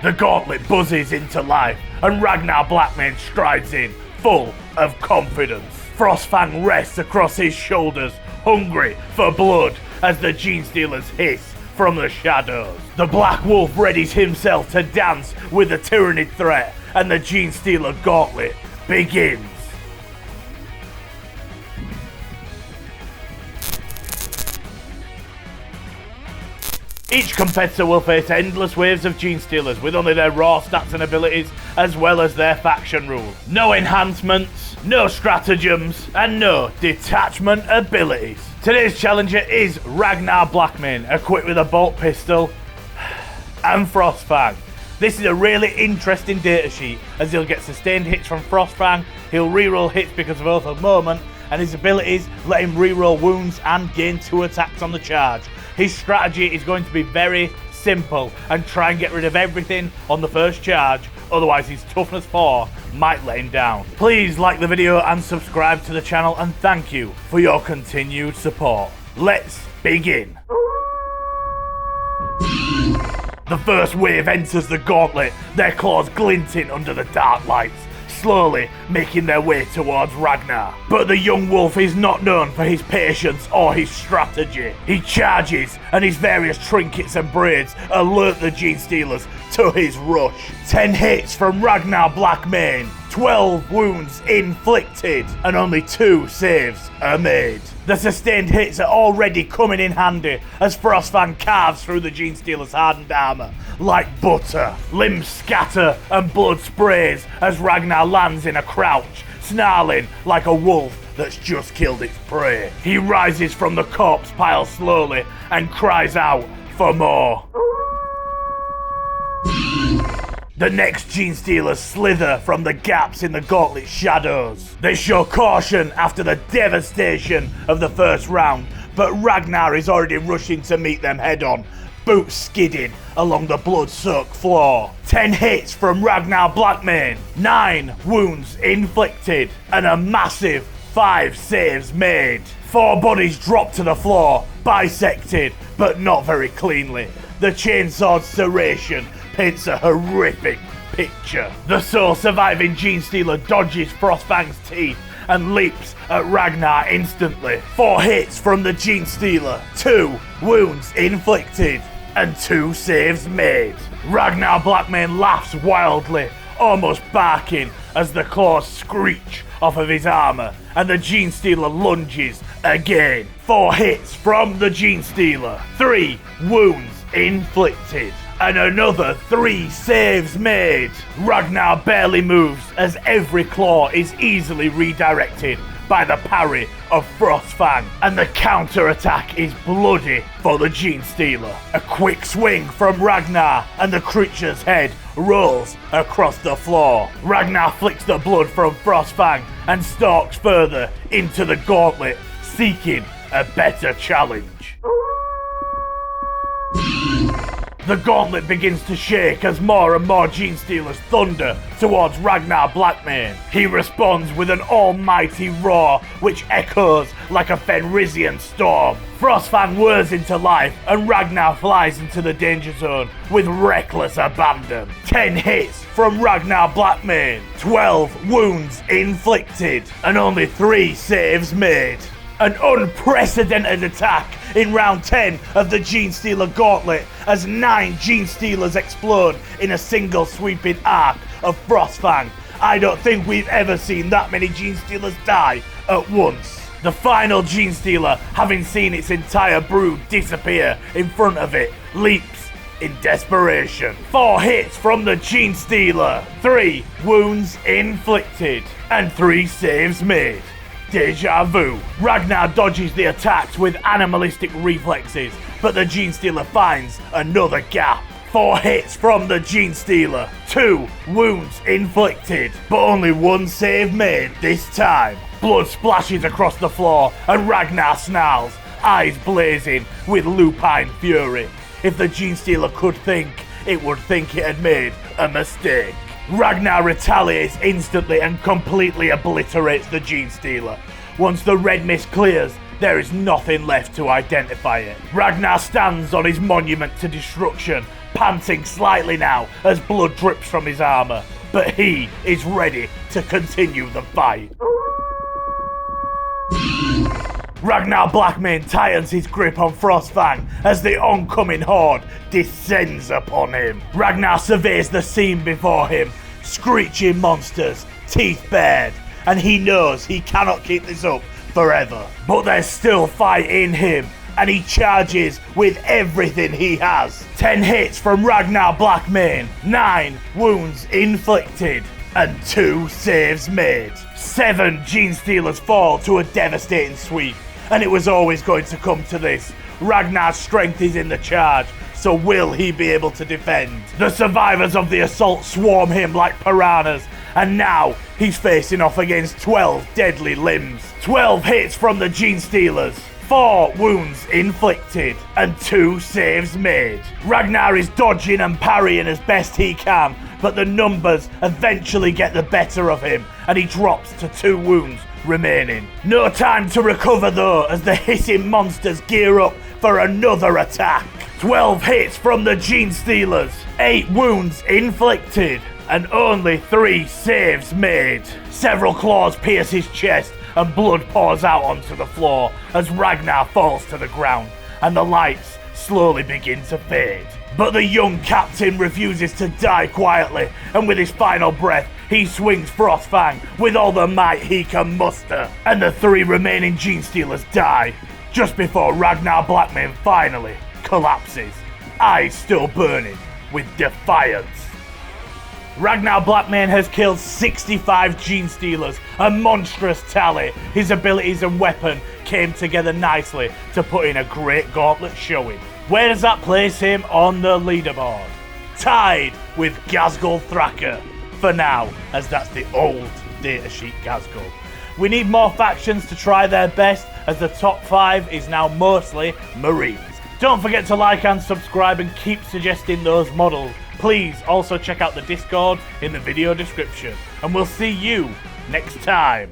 The gauntlet buzzes into life, and Ragnar Blackmane strides in, full of confidence. Frostfang rests across his shoulders, hungry for blood, as the Genestealers hiss from the shadows. The Black Wolf readies himself to dance with the Tyranid threat, and the Genestealer Gauntlet begins. Each competitor will face endless waves of Genestealers with only their raw stats and abilities, as well as their faction rules. No enhancements, no stratagems, and no detachment abilities. Today's challenger is Ragnar Blackmane, equipped with a bolt pistol and Frostfang. This is a really interesting datasheet, as he'll get sustained hits from Frostfang, he'll reroll hits because of Oath of Moment, and his abilities let him reroll wounds and gain 2 attacks on the charge. His strategy is going to be very simple and try and get rid of everything on the first charge, otherwise his toughness 4 might let him down. Please like the video and subscribe to the channel, and thank you for your continued support. Let's begin. The first wave enters the gauntlet, their claws glinting under the dark lights, slowly making their way towards Ragnar. But the young wolf is not known for his patience or his strategy. He charges, and his various trinkets and braids alert the Genestealers to his rush. 10 hits from Ragnar Blackmane, 12 wounds inflicted, and only 2 saves are made. The sustained hits are already coming in handy as Frostfang carves through the Genestealers' hardened armour like butter. Limbs scatter and blood sprays as Ragnar lands in a crouch, snarling like a wolf that's just killed its prey. He rises from the corpse pile slowly and cries out for more. The next Genestealers slither from the gaps in the gauntlet's shadows. They show caution after the devastation of the first round, but Ragnar is already rushing to meet them head on, boots skidding along the blood-soaked floor. 10 hits from Ragnar Blackmane, 9 wounds inflicted, and a massive 5 saves made. 4 bodies drop to the floor, bisected, but not very cleanly. The chainsword's serration paints a horrific picture. The sole surviving Genestealer dodges Frostfang's teeth and leaps at Ragnar instantly. 4 hits from the Genestealer, 2 wounds inflicted, and 2 saves made. Ragnar Blackmane laughs wildly, almost barking as the claws screech off of his armour, and the Genestealer lunges again. 4 hits from the Genestealer, 3 wounds inflicted, and another 3 saves made. Ragnar barely moves as every claw is easily redirected by the parry of Frostfang, and the counter-attack is bloody for the Genestealer. A quick swing from Ragnar and the creature's head rolls across the floor. Ragnar flicks the blood from Frostfang and stalks further into the gauntlet, seeking a better challenge. The gauntlet begins to shake as more and more Genestealers thunder towards Ragnar Blackmane. He responds with an almighty roar which echoes like a Fenrisian storm. Frostfang whirs into life and Ragnar flies into the danger zone with reckless abandon. 10 hits from Ragnar Blackmane, 12 wounds inflicted, and only 3 saves made. An unprecedented attack in round 10 of the Genestealer Gauntlet as 9 Genestealers explode in a single sweeping arc of Frostfang. I don't think we've ever seen that many Genestealers die at once. The final Genestealer, having seen its entire brood disappear in front of it, leaps in desperation. 4 hits from the Genestealer, 3 wounds inflicted, and 3 saves made. Deja vu. Ragnar dodges the attacks with animalistic reflexes, but the Genestealer finds another gap. 4 hits from the Genestealer, 2 wounds inflicted, but only 1 save made this time. Blood splashes across the floor and Ragnar snarls, eyes blazing with lupine fury. If the Genestealer could think, it would think it had made a mistake. Ragnar retaliates instantly and completely obliterates the Genestealer. Once the red mist clears, there is nothing left to identify it. Ragnar stands on his monument to destruction, panting slightly now as blood drips from his armor, but he is ready to continue the fight. Ragnar Blackmane tightens his grip on Frostfang as the oncoming horde descends upon him. Ragnar surveys the scene before him, screeching monsters, teeth bared, and he knows he cannot keep this up forever. But there's still fight in him, and he charges with everything he has. 10 hits from Ragnar Blackmane, 9 wounds inflicted, and 2 saves made. 7 Genestealers fall to a devastating sweep, and it was always going to come to this. Ragnar's strength is in the charge, so will he be able to defend? The survivors of the assault swarm him like piranhas, and now he's facing off against 12 deadly limbs. 12 hits from the Genestealers, 4 wounds inflicted, and 2 saves made. Ragnar is dodging and parrying as best he can, but the numbers eventually get the better of him, and he drops to 2 wounds remaining. No time to recover though, as the hissing monsters gear up for another attack. 12 hits from the Genestealers, 8 wounds inflicted, and only 3 saves made. Several claws pierce his chest, and blood pours out onto the floor as Ragnar falls to the ground, and the lights slowly begin to fade. But the young captain refuses to die quietly, and with his final breath, he swings Frostfang with all the might he can muster, and the 3 remaining Genestealers die, just before Ragnar Blackmane finally collapses, eyes still burning with defiance. Ragnar Blackmane has killed 65 Genestealers, a monstrous tally. His abilities and weapon came together nicely to put in a great gauntlet showing. Where does that place him on the leaderboard? Tied with Ghazghkull Thraka for now, as that's the old datasheet Ghazghkull. We need more factions to try their best, as the top 5 is now mostly Marines. Don't forget to like and subscribe and keep suggesting those models. Please also check out the Discord in the video description, and we'll see you next time.